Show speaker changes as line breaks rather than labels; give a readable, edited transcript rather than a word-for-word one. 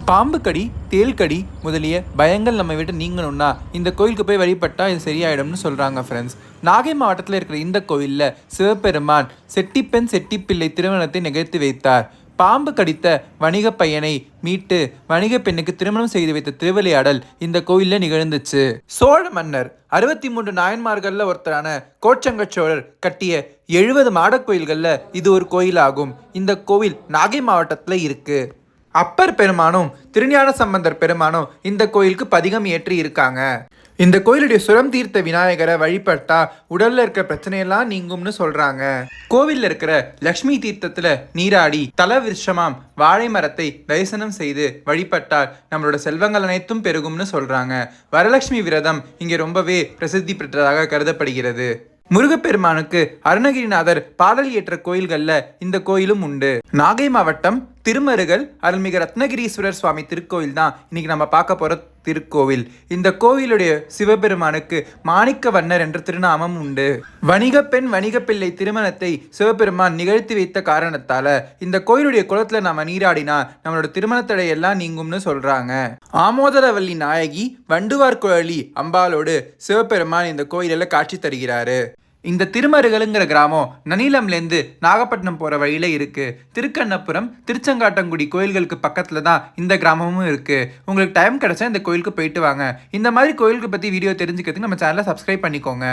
பாம்பு கடி, தேள் கடி முதலிய பயங்கள் நம்ம விட்டு நீங்கணும்னா இந்த கோயிலுக்கு போய் வழிபட்டா இது சரியாயிடும்னு சொல்றாங்க ஃப்ரெண்ட்ஸ். நாகை மாவட்டத்தில் இருக்கிற இந்த கோயிலில் சிவபெருமான் செட்டிப்பெண் செட்டிப்பிள்ளை திருமணத்தை நிகழ்த்தி வைத்தார். பாம்பு கடித்த வணிக பையனை மீட்டு வணிக பெண்ணுக்கு திருமணம் செய்து வைத்த திருவிளையாடல் இந்த கோயிலில் நிகழ்ந்துச்சு. சோழ மன்னர் 63 நாயன்மார்கள்ல ஒருத்தரான கோச்சங்க சோழர் கட்டிய 70 மாடக் கோயில்கள்ல இது ஒரு கோயிலாகும். இந்த கோவில் நாகை மாவட்டத்தில் இருக்கு. அப்பர் பெருமானும் திருஞான சம்பந்தர் பெருமானும் இந்த கோயிலுக்கு பதிகம் ஏற்றி இருக்காங்க. இந்த கோயிலுடைய சுரம் தீர்த்த விநாயகரை வழிபட்டா உடல்ல இருக்கிற பிரச்சனையெல்லாம் நீங்கும்னு சொல்றாங்க. கோவில்ல இருக்கிற லக்ஷ்மி தீர்த்தத்துல நீராடி தல விருஷமாம் வாழை மரத்தை தரிசனம் செய்து வழிபட்டால் நம்மளோட செல்வங்கள் அனைத்தும் பெருகும்னு சொல்றாங்க. வரலட்சுமி விரதம் இங்கே ரொம்பவே பிரசித்தி பெற்றதாக கருதப்படுகிறது. முருகப்பெருமானுக்கு அருணகிரிநாதர் பாடல் ஏற்ற கோயில்கள்ல இந்த கோயிலும் உண்டு. நாகை மாவட்டம் திருமருகல் அருள்மிகு ரத்னகிரீஸ்வரர் சுவாமி திருக்கோயில் தான் இன்னைக்கு நம்ம பார்க்க போற திருக்கோவில். இந்த கோவிலுடைய சிவபெருமானுக்கு மாணிக்க வண்ணர் என்ற திருநாமம் உண்டு. வணிக பெண் வணிக பிள்ளை திருமணத்தை சிவபெருமான் நிகழ்த்தி வைத்த காரணத்தால இந்த கோயிலுடைய குளத்துல நாம நீராடினா நம்மளோட திருமண தடை எல்லாம் நீங்கும்னு சொல்றாங்க. ஆமோதரவல்லி நாயகி வண்டுவார் குழலி அம்பாலோடு சிவபெருமான் இந்த கோயிலில் காட்சி தருகிறாரு. இந்த திருமருகலுங்கிற கிராமம் நனிலம்லேருந்து நாகப்பட்டினம் போகிற வழியில் இருக்குது. திருக்கண்ணபுரம் திருச்செங்காட்டங்குடி கோயில்களுக்கு பக்கத்தில் தான் இந்த கிராமமும் இருக்குது. உங்களுக்கு டைம் கிடைச்சா இந்த கோயிலுக்கு போயிட்டு வாங்க. இந்த மாதிரி கோயிலுக்கு பற்றி வீடியோ தெரிஞ்சுக்கிறதுக்கு நம்ம சேனலை சப்ஸ்கிரைப் பண்ணிக்கோங்க.